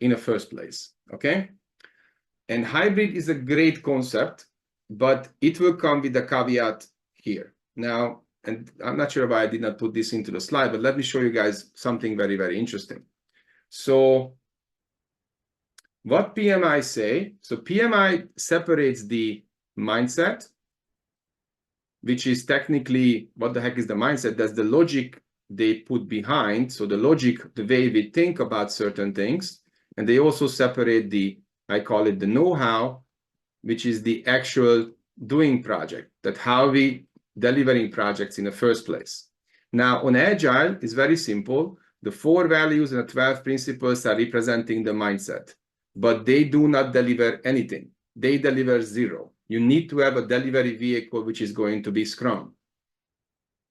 in the first place, okay? And hybrid is a great concept, but it will come with a caveat here. Now, and I'm not sure why I did not put this into the slide, but let me show you guys something very, very interesting. So what PMI say, so PMI separates the mindset, which is technically, what the heck is the mindset? That's the logic they put behind. So the logic, the way we think about certain things. And they also separate the, I call it the know-how, which is the actual doing project, that how we delivering projects in the first place. Now on Agile, it's very simple. The 4 values and the 12 principles are representing the mindset, but they do not deliver anything. They deliver 0. You need to have a delivery vehicle, which is going to be Scrum,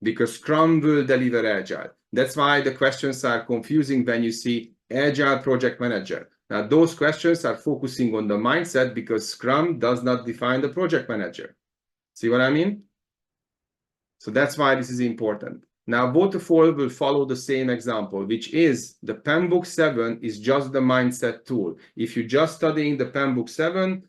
because Scrum will deliver Agile. That's why the questions are confusing when you see Agile Project Manager. Now, those questions are focusing on the mindset because Scrum does not define the project manager. See what I mean? So that's why this is important. Now, Waterfall will follow the same example, which is the PMP Book 7 is just the mindset tool. If you're just studying the PMP Book 7,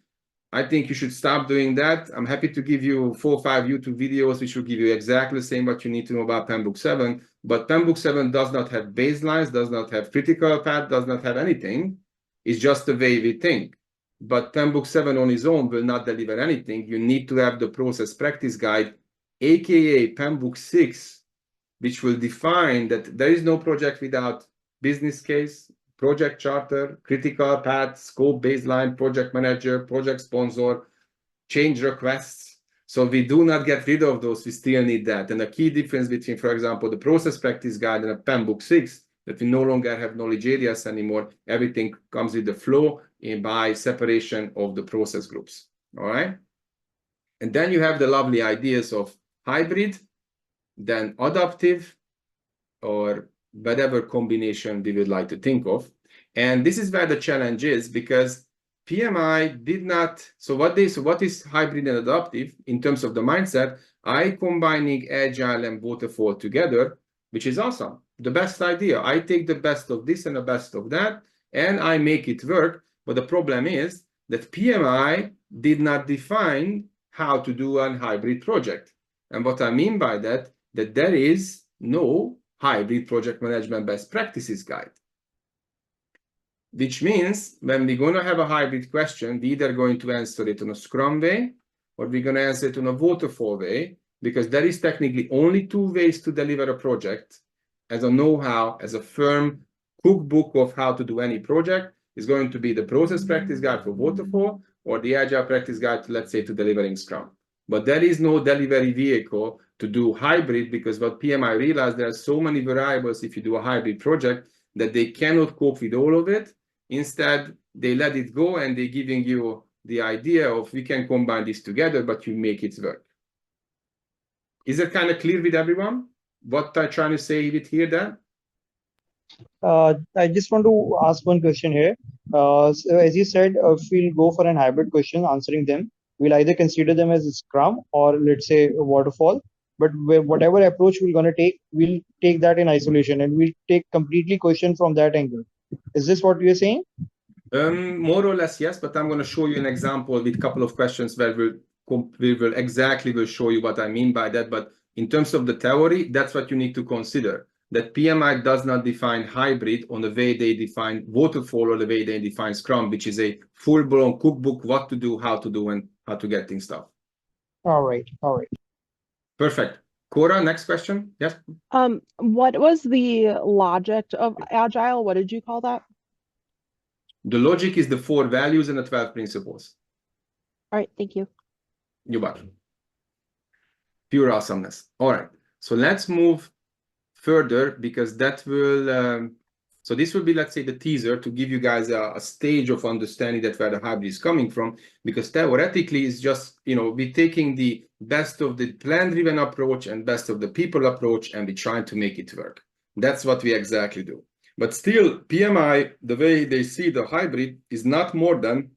I think you should stop doing that. I'm happy to give you 4 or 5 YouTube videos, which will give you exactly the same what you need to know about PMP Book 7. But PMP Book 7 does not have baselines, does not have critical path, does not have anything. It's just the way we think. But PMP Book 7 on its own will not deliver anything. You need to have the process practice guide, aka PMP Book 6, which will define that there is no project without business case, project charter, critical path, scope baseline, project manager, project sponsor, change requests. So we do not get rid of those. We still need that. And the key difference between, for example, the process practice guide and a PMP Book 6, that we no longer have knowledge areas anymore. Everything comes with the flow and by separation of the process groups. All right. And then you have the lovely ideas of hybrid, then adaptive, or whatever combination we would like to think of. And this is where the challenge is, because PMI did not, so what is hybrid and adaptive in terms of the mindset? I combining Agile and Waterfall together, which is awesome. The best idea. I take the best of this and the best of that, and I make it work. But the problem is that PMI did not define how to do a hybrid project. And what I mean by that, that there is no hybrid project management best practices guide. Which means when we're going to have a hybrid question, we're either going to answer it in a Scrum way, or we're going to answer it in a Waterfall way, because there is technically only 2 ways to deliver a project as a know-how, as a firm cookbook of how to do any project. Is going to be the process practice guide for Waterfall, or the Agile practice guide, let's say, to delivering Scrum. But there is no delivery vehicle to do hybrid, because what PMI realized, there are so many variables if you do a hybrid project that they cannot cope with all of it. Instead, they let it go, and they're giving you the idea of we can combine this together, but you make it work. Is it kind of clear with everyone what I'm trying to say with here then? I just want to ask one question here. So as you said, if we'll go for an hybrid question, answering them, we'll either consider them as a Scrum or let's say a Waterfall. But whatever approach we're going to take, we'll take that in isolation and we'll take completely question from that angle. Is this what you're saying? More or less, yes, but I'm going to show you an example with a couple of questions where we will exactly show you what I mean by that. But in terms of the theory, that's what you need to consider, that PMI does not define hybrid on the way they define Waterfall or the way they define Scrum, which is a full-blown cookbook, what to do, and how to get things done. All right. All right. Perfect. Cora, next question. Yes. What was the logic of Agile? What did you call that? The logic is the 4 values and the 12 principles. All right, thank you. You bet. Pure awesomeness. All right. So let's move further, because that will, so this will be, let's say, the teaser to give you guys a stage of understanding that where the hybrid is coming from, because theoretically it's just, we're taking the best of the plan-driven approach and best of the people approach, and we're trying to make it work. That's what we exactly do. But still, PMI, the way they see the hybrid is not more than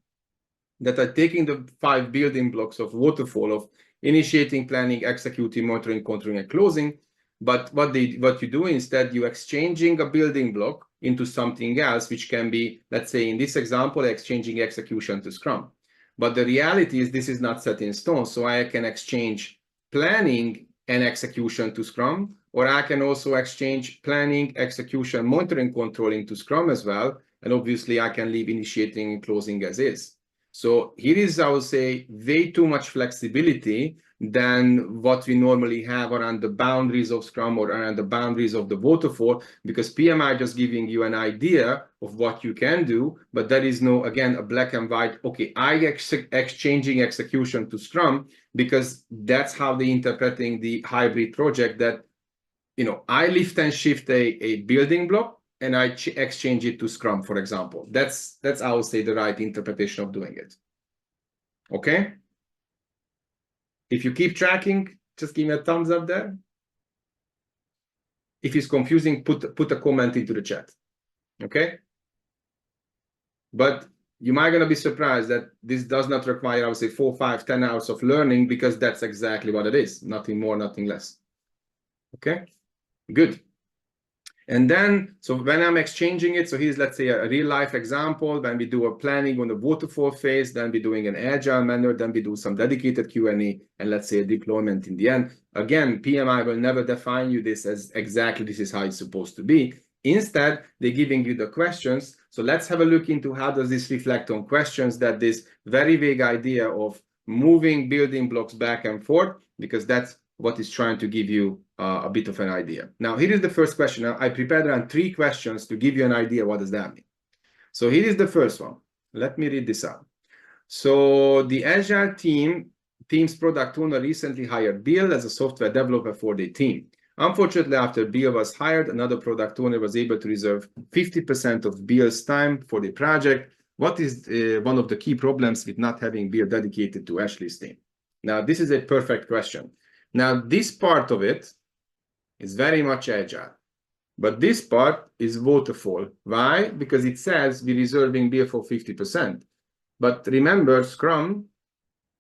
that are taking the 5 building blocks of Waterfall of initiating, planning, executing, monitoring, controlling, and closing. But what you do instead, you're exchanging a building block into something else, which can be, let's say in this example, exchanging execution to Scrum. But the reality is this is not set in stone. So I can exchange planning and execution to Scrum, or I can also exchange planning, execution, monitoring, controlling to Scrum as well. And obviously I can leave initiating and closing as is. So here is, I would say, way too much flexibility than what we normally have around the boundaries of Scrum or around the boundaries of the waterfall, because PMI just giving you an idea of what you can do, but there is no, again, a black and white, okay, exchanging execution to Scrum, because that's how they interpreting the hybrid project, that, you know, I lift and shift a building block and I exchange it to Scrum, for example. That's I would say the right interpretation of doing it. Okay. If you keep tracking, just give me a thumbs up there. If it's confusing, put a comment into the chat. Okay. But you might gonna be surprised that this does not require, I would say, 4, 5, 10 hours of learning, because that's exactly what it is. Nothing more, nothing less. Okay. Good. And then, so when I'm exchanging it, so here's, let's say, a real life example. When we do a planning on the waterfall phase, then we're doing an agile manner, then we do some dedicated Q&A, and let's say a deployment in the end. Again, PMI will never define you this as exactly this is how it's supposed to be. Instead, they're giving you the questions. So let's have a look into how does this reflect on questions, that this very vague idea of moving building blocks back and forth, because that's what is trying to give you a bit of an idea. Now, here is the first question. Now, I prepared around 3 questions to give you an idea. What does that mean? So here is the first one. Let me read this out. So the Agile team's product owner recently hired Bill as a software developer for their team. Unfortunately, after Bill was hired, another product owner was able to reserve 50% of Bill's time for the project. What is one of the key problems with not having Bill dedicated to Ashley's team? Now, this is a perfect question. Now, this part of it is very much agile, but this part is waterfall. Why? Because it says we're reserving Bill for 50%. But remember, Scrum,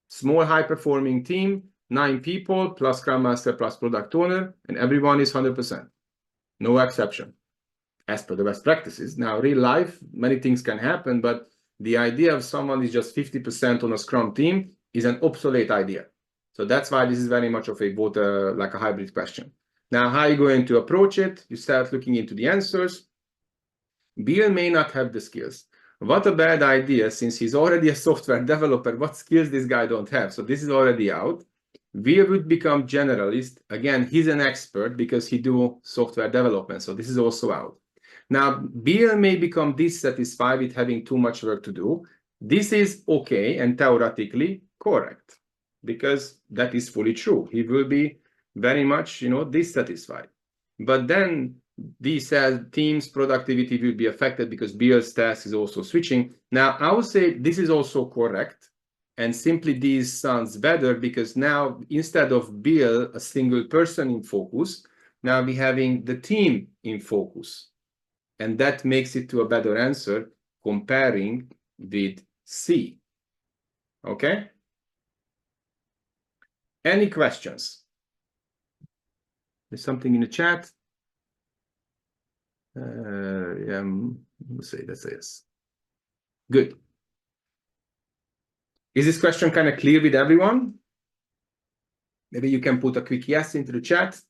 small high-performing team, 9 people, plus Scrum Master, plus product owner, and everyone is 100%. No exception, as per the best practices. Now, real life, many things can happen, but the idea of someone is just 50% on a Scrum team is an obsolete idea. So that's why this is very much of a both like a hybrid question. Now, how are you going to approach it? You start looking into the answers. Bill may not have the skills. What a bad idea, since he's already a software developer. What skills this guy don't have? So this is already out. Bill would become generalist. Again, he's an expert because he do software development. So this is also out. Now, Bill may become dissatisfied with having too much work to do. This is okay and theoretically correct, because that is fully true. He will be very much, dissatisfied. But then this says team's productivity will be affected because Bill's task is also switching. Now, I would say this is also correct. And simply this sounds better because now instead of Bill, a single person in focus, now we're having the team in focus. And that makes it to a better answer comparing with C. Okay? Any questions? There's something in the chat. Yeah, let's say yes. Good. Is this question kind of clear with everyone? Maybe you can put a quick yes into the chat.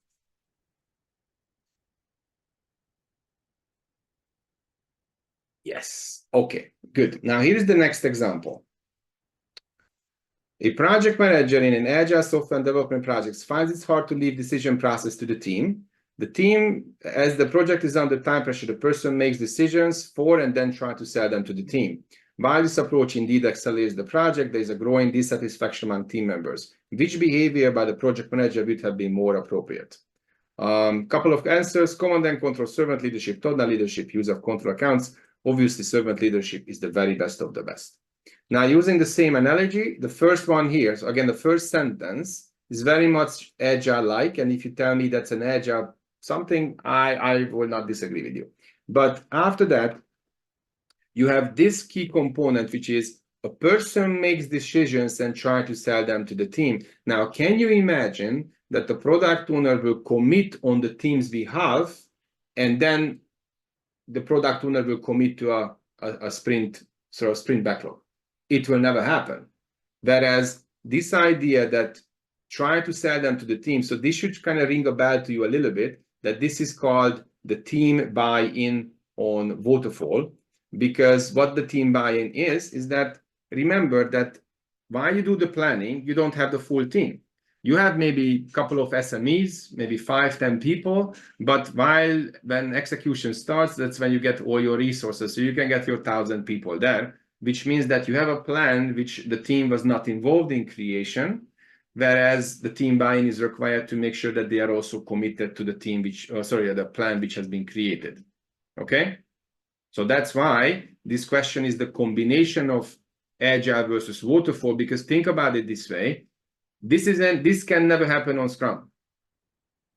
Yes. Okay, good. Now here is the next example. A project manager in an agile software development project finds it hard to leave decision process to the team. The team, as the project is under time pressure, the person makes decisions for and then try to sell them to the team. While this approach indeed accelerates the project, there is a growing dissatisfaction among team members. Which behavior by the project manager would have been more appropriate? Couple of answers: command and control, servant leadership, top-down leadership, use of control accounts. Obviously, servant leadership is the very best of the best. Now, using the same analogy, the first one here, so again, the first sentence is very much agile-like, and if you tell me that's an agile something, I will not disagree with you. But after that, you have this key component, which is a person makes decisions and try to sell them to the team. Now, can you imagine that the product owner will commit on the team's behalf and then the product owner will commit to a sprint, sort of sprint backlog. It will never happen. Whereas this idea that try to sell them to the team, so this should kind of ring a bell to you a little bit, that this is called the team buy-in on waterfall, because what the team buy-in is that, remember that while you do the planning, you don't have the full team. You have maybe a couple of SMEs, maybe 5-10 people, but when execution starts, that's when you get all your resources. So you can get your 1,000 people there, which means that you have a plan which the team was not involved in creation, whereas the team buy-in is required to make sure that they are also committed to the team the plan which has been created. Okay? So that's why this question is the combination of Agile versus waterfall, because think about it this way. This can never happen on Scrum.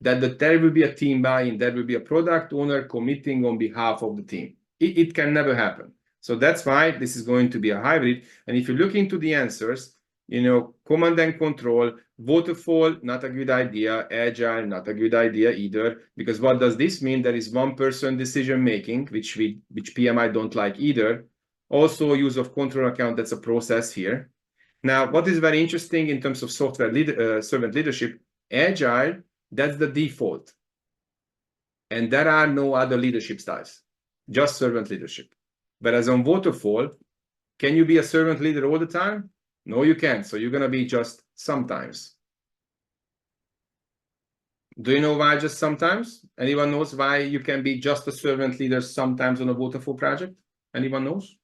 There will be a team buy-in, there will be a product owner committing on behalf of the team. It can never happen. So that's why this is going to be a hybrid. And if you look into the answers, command and control, waterfall, not a good idea, agile, not a good idea either, because what does this mean? There is one person decision making, which PMI don't like either. Also use of control account, that's a process here. Now, what is very interesting in terms of software servant leadership, agile, that's the default. And there are no other leadership styles, just servant leadership. Whereas on waterfall, can you be a servant leader all the time? No, you can't. So you're going to be just sometimes. Do you know why just sometimes? Anyone knows why you can be just a servant leader sometimes on a waterfall project? Anyone knows?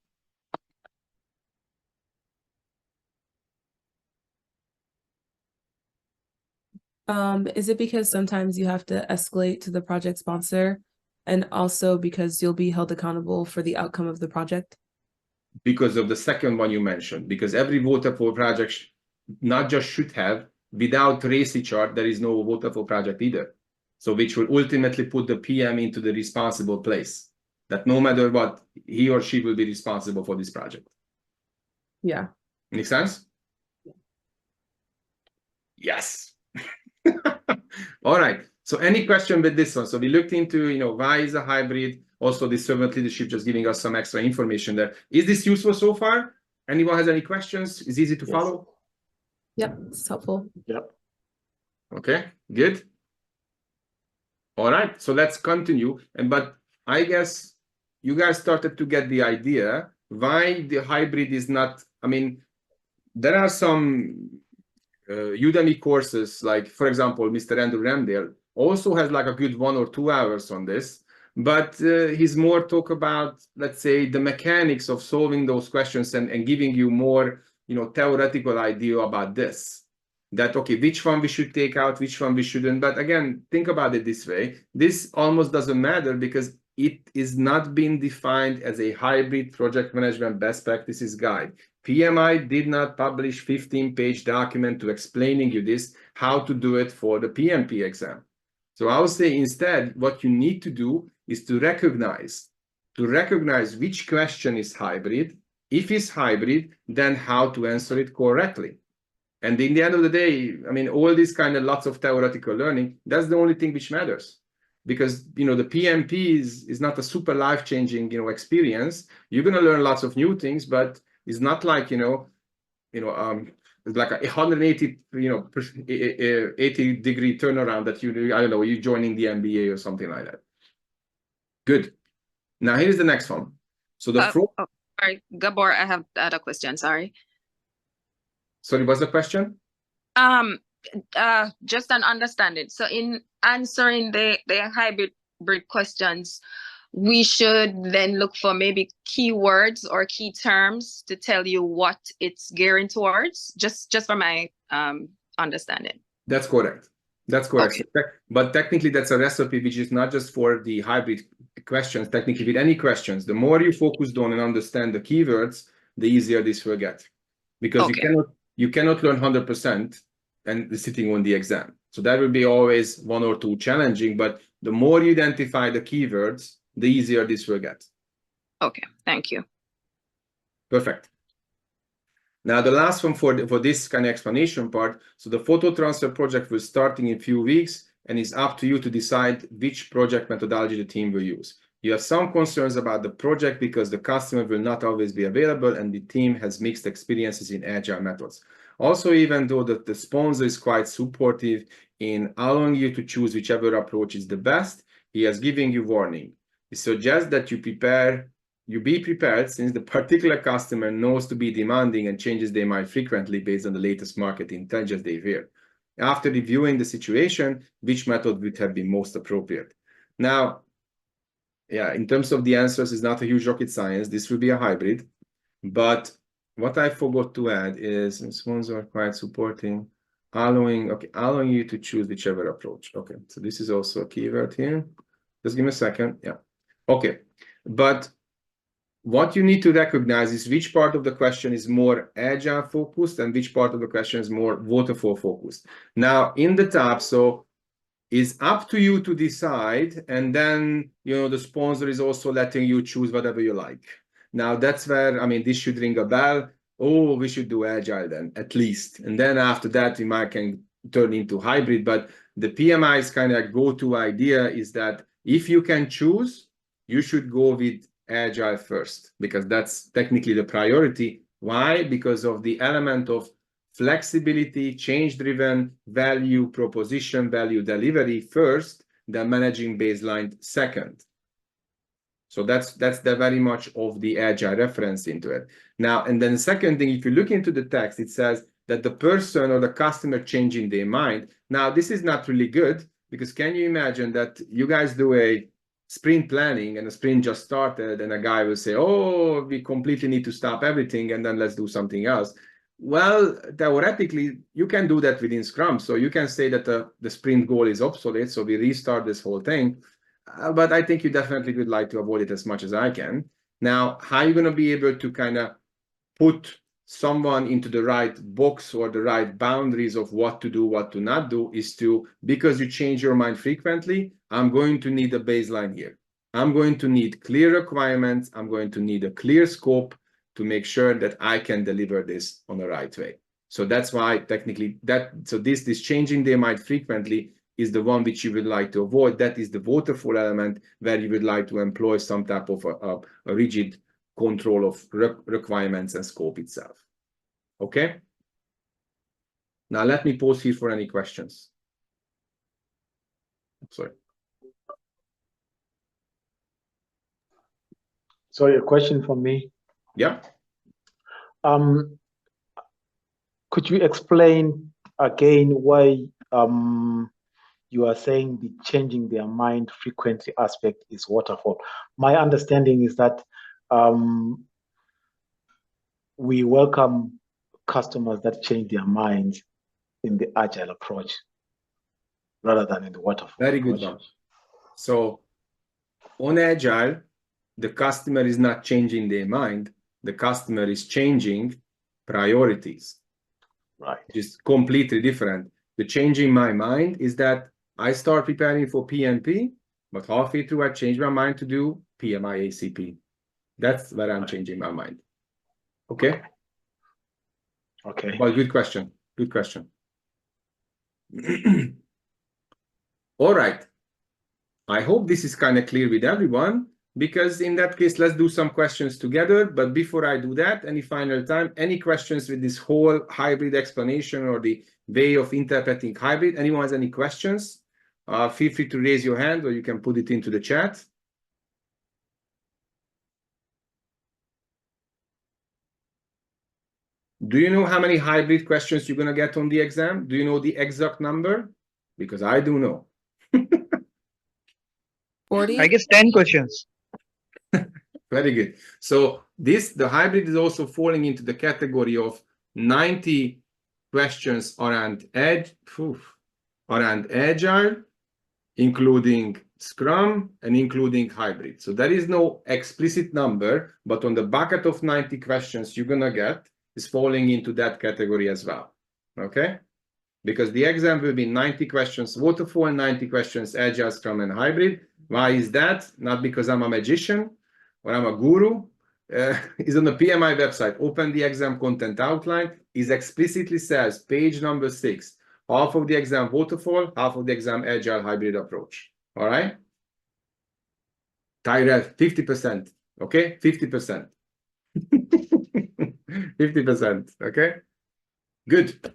Is it because sometimes you have to escalate to the project sponsor, and also because you'll be held accountable for the outcome of the project? Because of the second one you mentioned, because every waterfall project not just should have, without RACI chart, there is no waterfall project either. So which will ultimately put the PM into the responsible place, that no matter what, he or she will be responsible for this project. Yeah. Make sense? Yeah. Yes. All right. So any question with this one? So we looked into, why is a hybrid? Also, the servant leadership just giving us some extra information there. Is this useful so far? Anyone has any questions? Is easy to follow? Yep, it's helpful. Yep. Okay, good. All right, so let's continue. But I guess you guys started to get the idea why the hybrid is not, there are some Udemy courses, like, for example, Mr. Andrew Ramdale also has like a good 1 or 2 hours on this, but he's more talk about, let's say, the mechanics of solving those questions and giving you more, theoretical idea about this. That, okay, which one we should take out, which one we shouldn't. But again, think about it this way. This almost doesn't matter because it is not being defined as a hybrid project management best practices guide. PMI did not publish 15-page document to explaining you this, how to do it for the PMP exam. So I would say instead, what you need to do is to recognize which question is hybrid. If it's hybrid, then how to answer it correctly. And in the end of the day, all this kind of lots of theoretical learning, that's the only thing which matters. Because, the PMP is not a super life-changing, experience. You're going to learn lots of new things, but it's not like, it's like a 180, 80-degree turnaround that you're joining the MBA or something like that. Good. Now, here's the next one. So sorry, Gabor, I have other question, sorry. Sorry, what's the question? Just an understanding. So in answering the hybrid questions, we should then look for maybe keywords or key terms to tell you what it's gearing towards, just for my understanding. That's correct. That's correct. Okay. But technically, that's a recipe which is not just for the hybrid questions. Technically, with any questions, the more you focus on and understand the keywords, the easier this will get. Because you cannot learn 100% and sitting on the exam. So that will be always 1 or 2 challenging, but the more you identify the keywords, the easier this will get. Okay, thank you. Perfect. Now, the last one for this kind of explanation part. So the photo transfer project will start in a few weeks, and it's up to you to decide which project methodology the team will use. You have some concerns about the project because the customer will not always be available and the team has mixed experiences in agile methods. Also, even though the sponsor is quite supportive in allowing you to choose whichever approach is the best, he is giving you warning. He suggests that you be prepared since the particular customer knows to be demanding and changes their mind frequently based on the latest market intelligence they hear. After reviewing the situation, which method would have been most appropriate? Now, yeah, in terms of the answers, it's not a huge rocket science. This will be a hybrid. But what I forgot to add is sponsors are quite supporting, allowing you to choose whichever approach. Okay, so this is also a keyword here. Just give me a second. Yeah. Okay, but what you need to recognize is which part of the question is more agile focused and which part of the question is more waterfall focused. Now, in the tab, so it's up to you to decide, and then the sponsor is also letting you choose whatever you like. Now that's where, I mean, this should ring a bell. Oh, we should do agile then, at least. And then after that, we might can turn into hybrid. But the PMI's kind of go-to idea is that if you can choose, you should go with agile first, because that's technically the priority. Why? Because of the element of flexibility, change-driven value proposition, value delivery first, then managing baseline second. So that's the very much of the agile reference into it. Now, and then the second thing, if you look into the text, it says that the person or the customer changing their mind. Now, this is not really good, because can you imagine that you guys do a sprint planning and the sprint just started and a guy will say, oh, we completely need to stop everything and then let's do something else. Well, theoretically, you can do that within Scrum. So you can say that the sprint goal is obsolete, so we restart this whole thing. But I think you definitely would like to avoid it as much as I can. Now, how are you going to be able to kind of put someone into the right box or the right boundaries of what to do, what to not do, is to, because you change your mind frequently, I'm going to need a baseline here. I'm going to need clear requirements. I'm going to need a clear scope to make sure that I can deliver this on the right way. So that's why technically this changing their mind frequently is the one which you would like to avoid. That is the waterfall element where you would like to employ some type of a rigid control of requirements and scope itself. Okay. Now let me pause here for any questions. Sorry. Sorry, a question from me. Yeah. Could you explain again why you are saying the changing their mind frequently aspect is waterfall? My understanding is that we welcome customers that change their minds in the agile approach rather than in the waterfall. Very good one. So on agile, the customer is not changing their mind. The customer is changing priorities. Right. Just completely different. The changing my mind is that I start preparing for PMP, but halfway through I change my mind to do PMI ACP. That's where I'm changing my mind. Okay? Okay. Well, good question. Good question. All right. I hope this is kind of clear with everyone, because in that case, let's do some questions together. But before I do that, any final time, any questions with this whole hybrid explanation or the way of interpreting hybrid? Anyone has any questions? Feel free to raise your hand, or you can put it into the chat. Do you know how many hybrid questions you're going to get on the exam? Do you know the exact number? Because I do know. 40? I guess 10 questions. Very good. So the hybrid is also falling into the category of 90 questions around agile, including Scrum and including hybrid. So there is no explicit number, but on the bucket of 90 questions you're gonna get is falling into that category as well. Okay? Because the exam will be 90 questions waterfall, 90 questions agile, Scrum, and hybrid. Why is that? Not because I'm a magician or I'm a guru. Is on the PMI website. Open the exam content outline. It explicitly says, page number 6, half of the exam waterfall, half of the exam agile hybrid approach. All right? Tyrell, 50%. Okay, 50%. 50%. Okay, good.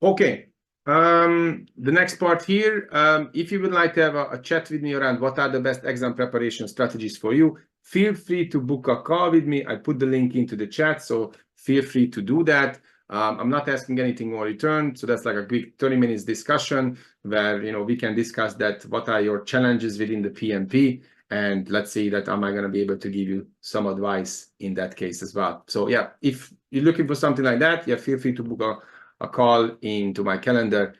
Okay. The next part here, if you would like to have a chat with me around what are the best exam preparation strategies for you, feel free to book a call with me. I put the link into the chat, so feel free to do that. I'm not asking anything more return, so that's like a quick 30 minutes discussion where, you know, we can discuss that. What are your challenges within the PMP? And let's see that am I going to be able to give you some advice in that case as well. So yeah, if you're looking for something like that, yeah, feel free to book a call into my calendar